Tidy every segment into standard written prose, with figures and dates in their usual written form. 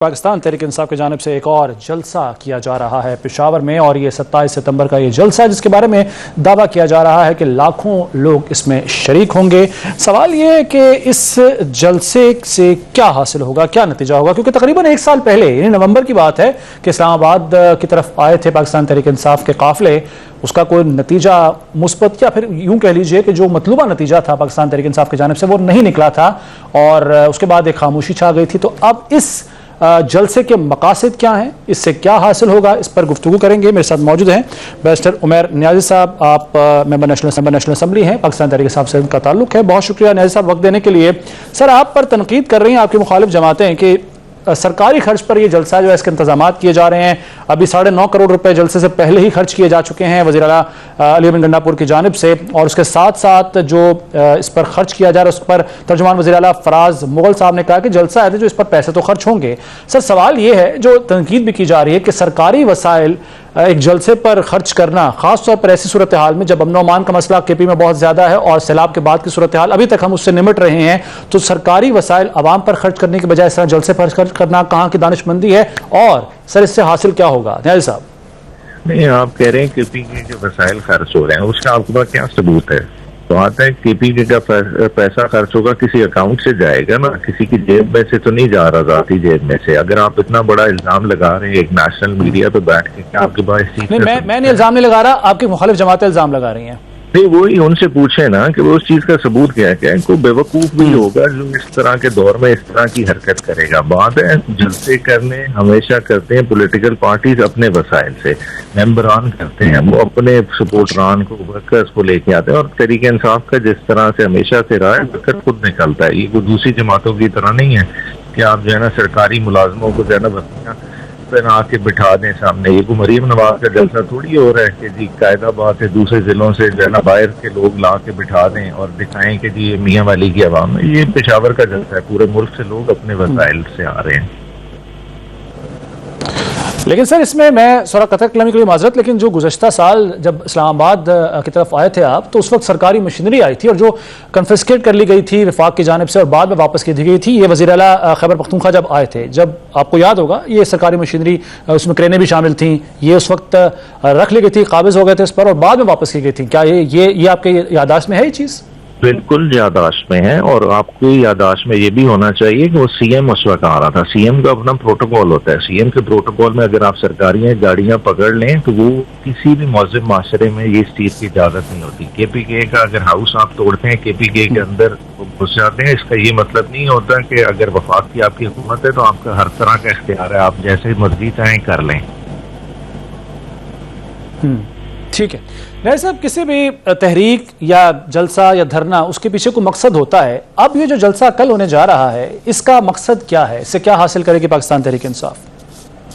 पाकिस्तान तहरीक इंसाफ की जानिब से एक और जलसा किया जा रहा है पेशावर में, और ये 27 सितंबर का ये जलसा है जिसके बारे में दावा किया जा रहा है कि लाखों लोग इसमें शरीक होंगे। सवाल ये है कि इस जलसे से क्या हासिल होगा, क्या नतीजा होगा, क्योंकि तकरीबन एक साल पहले यानी नवंबर की बात है कि इस्लामाबाद की तरफ आए थे पाकिस्तान तहरीक इंसाफ के काफिले। उसका कोई नतीजा मुस्बत या फिर यूं कह लीजिए कि जो मतलूबा नतीजा था पाकिस्तान तहरीक इंसाफ की जानिब से वो नहीं निकला था, और उसके बाद एक खामोशी छा गई थी। तो अब इस जलसे के मकासद क्या हैं, इससे क्या हासिल होगा, इस पर गुफ्तगू करेंगे। मेरे साथ मौजूद हैं बैरिस्टर उमैर नियाजी साहब, आप मेंबर नेशनल असम्बली हैं, पाकिस्तान तहरीक इंसाफ से उनका ताल्लुक है। बहुत शुक्रिया नियाजी साहब वक्त देने के लिए। सर, आप पर तनकीद कर रही हैं आपकी मुखालिफ जमातें कि सरकारी खर्च पर यह जलसा जो है इसके इंतजाम किए जा रहे हैं। अभी 9.5 करोड़ रुपए जलसे से पहले ही खर्च किए जा चुके हैं वज़ीर आला अली अमीन गंडापुर की जानिब से, और उसके साथ साथ जो इस पर खर्च किया जा रहा है उस पर तर्जुमान वज़ीर आला फराज मुगल साहब ने कहा कि जलसा है जो इस पर पैसे तो खर्च होंगे। सर, सवाल ये है, जो तनकीद भी की जा रही है कि सरकारी वसाइल एक जलसे पर खर्च करना, खासतौर पर ऐसी सूरत हाल में जब अमन अमान का मसला केपी में बहुत ज्यादा है और सैलाब के बाद की सूरत हाल अभी तक हम उससे निमट रहे हैं, तो सरकारी वसाइल आवाम पर खर्च करने के बजाय इस तरह जलसे पर खर्च करना कहाँ की दानिशमंदी है, और सर इससे हासिल क्या होगा? न्याजी साहब, नहीं, आप कह रहे हैं केपी के वसाइल खर्च हो रहे हैं, उसका आपके पास क्या सबूत है? तो आता है केपी का पैसा खर्च होगा किसी अकाउंट से जाएगा ना, किसी की जेब में से तो नहीं जा रहा, जाती जेब में से। अगर आप इतना बड़ा इल्जाम लगा रहे हैं एक नेशनल मीडिया पे बैठ के, क्या आपके पास इस चीज मैं इल्जाम नहीं लगा रहा, आपकी मुखालिफ जमातें इल्जाम लगा रही हैं। नहीं, वही उनसे पूछे ना कि वो उस चीज का सबूत क्या है। कोई बेवकूफ भी होगा जो इस तरह के दौर में इस तरह की हरकत करेगा। बात है जलसे करने हमेशा करते हैं पॉलिटिकल पार्टीज अपने वसाइल से, मेंबरान करते हैं, वो अपने सपोर्टरान को, वर्कर्स को लेके आते हैं, और तहरीक इंसाफ का जिस तरह से हमेशा से रहा है वर्कर खुद निकलता है। ये कोई दूसरी जमातों की तरह नहीं है कि आप जो है ना सरकारी मुलाजमों को जो है ना बस्तियां बना के बिठा दें सामने। ये को मरीम नवाज का जलसा थोड़ी हो रहा है कि जी कायदा बात है दूसरे जिलों से जो है ना बाहर के लोग ला के बिठा दें और दिखाएं कि जी ये मियाँ वाली की आवाम है। ये पेशावर का जलसा है, पूरे मुल्क से लोग अपने वसाइल से आ रहे हैं। लेकिन सर, इसमें मैं थोड़ा कतई कलामी के लिए माजरत, लेकिन जो गुज़श्ता साल जब इस्लामाबाद की तरफ आए थे आप, तो उस वक्त सरकारी मशीनरी आई थी और जो कन्फिस्केट कर ली गई थी वफाक की जानिब से और बाद में वापस की दी गई थी, ये वज़ीर आला खैबर पख्तूनख्वा जब आए थे, जब आपको याद होगा ये सरकारी मशीनरी, उसमें क्रेनें भी शामिल थी, ये उस वक्त रख ली गई थी, काबिज हो गए थे इस पर और बाद में वापस की गई थी। क्या ये आपके याददाश्त में है ये चीज़? बिल्कुल यादाश्त में है, और आपकी यादाश्त में ये भी होना चाहिए कि वो सीएम उस वक्त आ रहा था। सीएम का अपना प्रोटोकॉल होता है, सीएम के प्रोटोकॉल में अगर आप सरकारी गाड़ियां पकड़ लें तो वो किसी भी मौजूद माशरे में ये इस चीज की इजाजत नहीं होती। केपीके का अगर हाउस आप तोड़ते हैं, केपीके के अंदर घुस जाते हैं, इसका ये मतलब नहीं होता कि अगर वफाक की आपकी हुकूमत है तो आपका हर तरह का इख्तियार है, आप जैसे मर्जी चाहें कर लें। ठीक है न्याजी साहब, किसी भी तहरीक या जलसा या धरना उसके पीछे कोई मकसद होता है। अब ये जो जलसा कल होने जा रहा है इसका मकसद क्या है, इससे क्या हासिल करेगी पाकिस्तान तहरीक इंसाफ?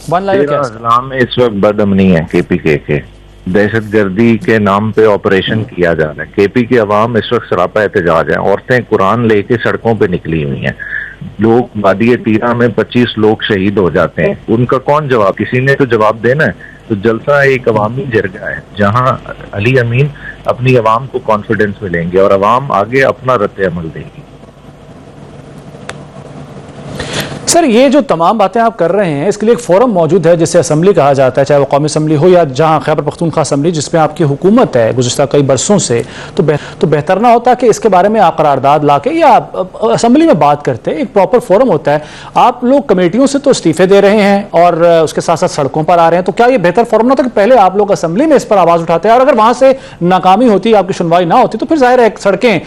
इस्लाम में इस वक्त बदअमनी है, केपीके के दहशतगर्दी के नाम पे ऑपरेशन किया जा रहा है। केपी की अवाम इस वक्त सरापा एहतजाज है, औरतें कुरान लेके सड़कों पे निकली हुई हैं, लोग वादी तीरा में 25 लोग शहीद हो जाते हैं, उनका कौन जवाब? किसी ने तो जवाब देना है। तो जलसा एक अवामी जरगा है जहां अली अमीन अपनी अवाम को कॉन्फिडेंस मिलेंगे और अवाम आगे अपना रद्द अमल देगी। सर, ये जो तमाम बातें आप कर रहे हैं इसके लिए एक फोरम मौजूद है जिसे असम्बली कहा जाता है, चाहे वो कौमी असम्बली हो या जहां खैबर पख्तूनख्वा असम्बली जिसमें आपकी हुकूमत है गुज़श्ता कई बरसों से, तो बेहतर ना होता कि इसके बारे में आप करारदाद ला के या असम्बली में बात करते, एक प्रॉपर फोरम होता है। आप लोग कमेटियों से तो इस्तीफे दे रहे हैं और उसके साथ साथ सड़कों पर आ रहे हैं, तो क्या ये बेहतर फोरम ना होता कि पहले आप लोग असम्बली में इस पर आवाज़ उठाते हैं और अगर वहां से नाकामी होती, आपकी सुनवाई ना होती, तो फिर जाहिर है सड़कें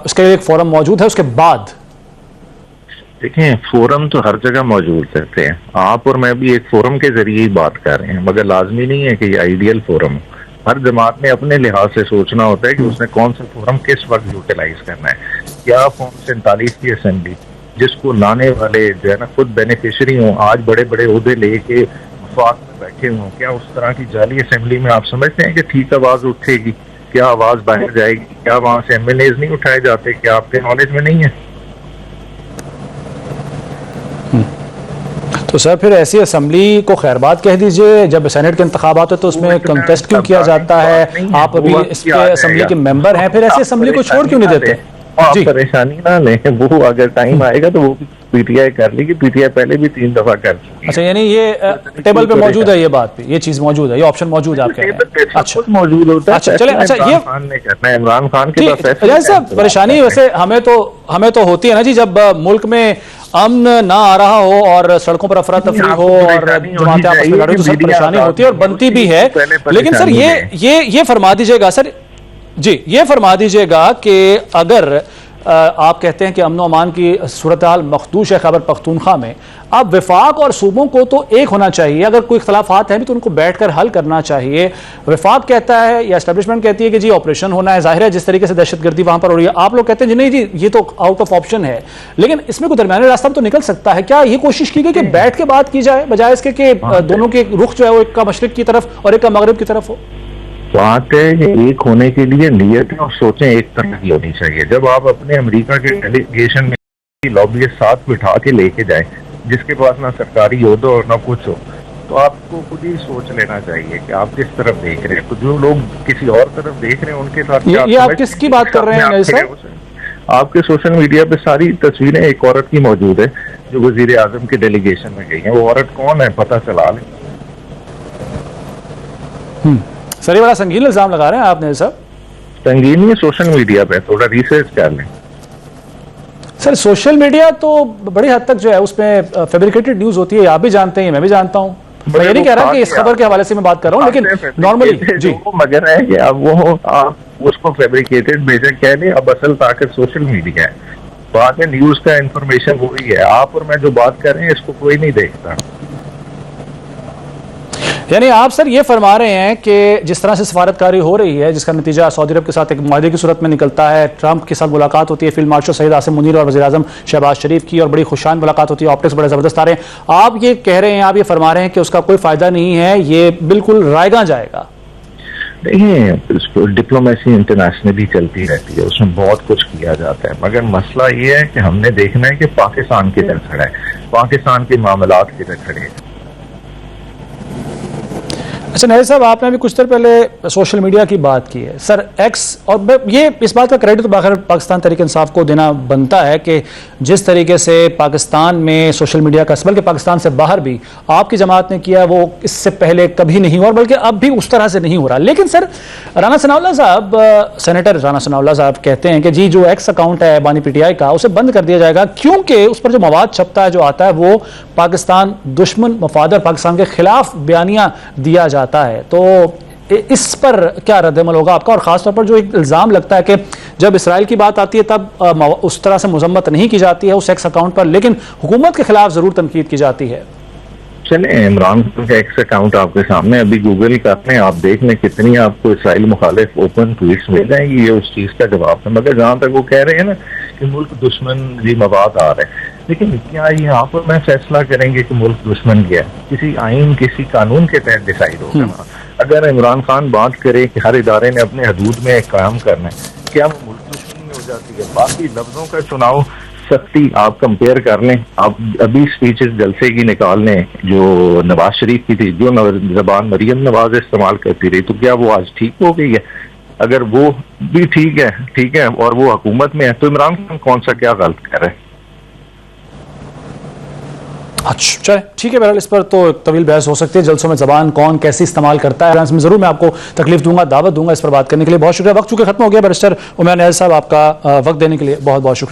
उसके लिए एक फोरम मौजूद है, उसके बाद? देखें, फोरम तो हर जगह मौजूद रहते हैं, आप और मैं भी एक फोरम के जरिए ही बात कर रहे हैं, मगर लाजमी नहीं है कि ये आइडियल फोरम। हर जमात ने अपने लिहाज से सोचना होता है कि उसने कौन सा फोरम किस वक्त यूटिलाइज करना है। क्या फॉर्म 47 की असेंबली जिसको लाने वाले जो है ना खुद बेनिफिशरी हों, आज बड़े बड़े ओहदे लेके वफाक में बैठे हों, क्या उस तरह की जाली असेंबली में आप समझते हैं कि ठीक आवाज उठेगी? क्या आवाज बाहर जाएगी? क्या वहां से MLAs नहीं उठाए जाते? क्या आपके नॉलेज में नहीं है? तो सर, फिर ऐसी असेंबली को खैरबाद कह दीजिए। जब सेनेट के इंतखाबात हो तो उसमें कंटेस्ट क्यों किया जाता है? आप अभी इसके असेंबली के मेंबर हैं, फिर ऐसी असेंबली को छोड़ क्यों नहीं देते? आप जी परेशानी ना लें, वो अगर टाइम आएगा तो वो पीटीआई कर लेगी। पीटीआई पहले भी 3 दफा कर चुकी है। अच्छा, यानी ये टेबल पे मौजूद है, ये बात पे ये चीज मौजूद है, ये ऑप्शन मौजूद है, आप कह रहे हैं। अच्छा मौजूद होता है। अच्छा, चले, अच्छा, ये इमरान खान ने करना है, इमरान खान के पास ठीक साहब, परेशानी वैसे हमें तो होती है ना जी, जब मुल्क में अमन ना आ रहा हो और सड़कों पर अफरा तफरी हो और जमातें आपस में लड़े, तो सब परेशानी होती है और बनती भी है। लेकिन सर ये फरमा दीजिएगा सर, जी ये फरमा दीजिएगा कि अगर आप कहते हैं कि अमन अमान की सूरत हाल मखदूश है खैबर पख्तूनख्वा में, अब वफाक और सूबों को तो एक होना चाहिए, अगर कोई इख्तलाफात हैं भी तो उनको बैठकर हल करना चाहिए। वफाक कहता है या एस्टेब्लिशमेंट कहती है कि जी ऑपरेशन होना है, जाहिर है जिस तरीके से दहशतगर्दी वहां पर हो रही है, आप लोग कहते हैं जी नहीं जी ये तो आउट ऑफ ऑप्शन है, लेकिन इसमें कोई दरमियानी रास्ता तो निकल सकता है। क्या ये कोशिश की गई कि बैठ के बात की जाए बजाय इसके कि दोनों के रुख जो है वो एक का मशरिक की तरफ और एक का मगरिब की तरफ हो? बात है कि एक होने के लिए नीयत और सोचें एक तरह की होनी चाहिए। जब आप अपने अमेरिका के डेलीगेशन में लॉबियस्ट साथ बिठा के लेके जाए, जिसके पास ना सरकारी ओहदा और ना कुछ हो, तो आपको खुद ही सोच लेना चाहिए कि आप किस तरफ देख रहे हैं। तो जो लोग किसी और तरफ देख रहे हैं उनके साथ ये आप किसकी बात कर रहे हैं सर? आपके सोशल मीडिया पे सारी तस्वीरें एक औरत की मौजूद है जो वजीर आजम के डेलीगेशन में गई है। वो औरत कौन है पता चला लें। सर ये बड़ा संगीन इल्जाम लगा रहे हैं आपने सर। संगीन ही सोशल मीडिया पे थोड़ा रिसर्च कर लें सर। सोशल मीडिया तो बड़ी हद तक जो है उसमें फैब्रिकेटेड न्यूज होती है, आप भी जानते हैं, मैं भी जानता हूँ। मैं ये नहीं कह रहा कि इस खबर के हवाले से मैं बात कर रहा हूँ, लेकिन नॉर्मली जी मगर है कि अब वो आप उसको फैब्रिकेटेड बेशक कह लें, अब असल ताकत सोशल मीडिया है। बात है न्यूज का इंफॉर्मेशन वही है। आप और मैं जो बात कर रहे हैं इसको कोई नहीं देखता। यानी आप सर ये फरमा रहे हैं कि जिस तरह से सफारतकारी हो रही है, जिसका नतीजा सऊदी अरब के साथ एक मुआहदे की सूरत में निकलता है, ट्रंप के साथ मुलाकात होती है, फील्ड मार्शल सईद आसिम मुनीर और वज़ीर आज़म शहबाज शरीफ की, और बड़ी खुशान मुलाकात होती है, ऑप्टिक्स बड़े ज़बरदस्त आ रहे हैं। आप ये कह रहे हैं, आप ये फरमा रहे हैं कि उसका कोई फायदा नहीं है, ये बिल्कुल रायगा जाएगा। देखिए, डिप्लोमेसी इंटरनेशनली चलती रहती है, उसमें बहुत कुछ किया जाता है, मगर मसला ये है कि हमने देखना है कि पाकिस्तान किधर खड़ा है, पाकिस्तान के मामलात किधर खड़े हैं। अच्छा नहर साहब, आपने अभी कुछ देर पहले सोशल मीडिया की बात की है सर, एक्स, और ये इस बात का क्रेडिट तो बाखिर पाकिस्तान तहरीक इंसाफ को देना बनता है कि जिस तरीके से पाकिस्तान में सोशल मीडिया का, बल्कि पाकिस्तान से बाहर भी आपकी जमात ने किया, वो इससे पहले कभी नहीं हुआ और बल्कि अब भी उस तरह से नहीं हो रहा। लेकिन सर राना सनाउल्लाह साहब, सेनेटर राना सनाउल्लाह साहब कहते हैं कि जी जो एक्स अकाउंट है बानी PTI का, उसे बंद कर दिया जाएगा क्योंकि उस पर जो मवाद छपता है, जो आता है, वो पाकिस्तान दुश्मन मफाद और पाकिस्तान के खिलाफ बयानियां दिया जाता है। तो इस पर क्या रद्दमल होगा आपका? और खासतौर पर जो एक इल्जाम लगता है कि जब इसराइल की बात आती है तब उस तरह से मजम्मत नहीं की जाती है उस एक्स अकाउंट पर, लेकिन हुकूमत के खिलाफ जरूर तनकीद की जाती है। चले, इमरान खान का एक्स अकाउंट आपके सामने, अभी गूगल करते हैं, आप देख लें कितनी आपको इसराइल मुखालिफ ओपन ट्वीट्स मिल जाएंगी, ये उस चीज का जवाब है। मगर जहां तक वो कह रहे हैं ना कि मुल्क दुश्मन जी मवाद आ रहे हैं, लेकिन क्या यहाँ पर मैं फैसला करेंगे कि मुल्क दुश्मन क्या है? किसी आइन, किसी कानून के तहत डिसाइड होगा ना। अगर इमरान खान बात करे कि हर इदारे ने अपने हदूद में एक काम करना है, क्या वो मुल्क दुश्मनी हो जाती है? बाकी लफ्जों का चुनाव सख्ती आप कंपेयर कर लें, आप अभी स्पीचेस जलसे की निकाल लें जो नवाज शरीफ की थी, जो जबान मरियम नवाज इस्तेमाल करती रही, तो क्या वो आज ठीक हो गई है? अगर वो भी ठीक है और वो हुकूमत में है, तो इमरान खान कौन सा क्या गलत कर रहे हैं? अच्छा चले ठीक है, बहरहाल इस पर तो तवील बहस हो सकती है, जलसों में जबान कौन कैसी इस्तेमाल करता है, में जरूर मैं आपको तकलीफ दूंगा, दावत दूंगा इस पर बात करने के लिए। बहुत शुक्रिया, वक्त चूंकि खत्म हो गया। बैरिस्टर उमैर नहर साहब, आपका वक्त देने के लिए बहुत बहुत शुक्रिया।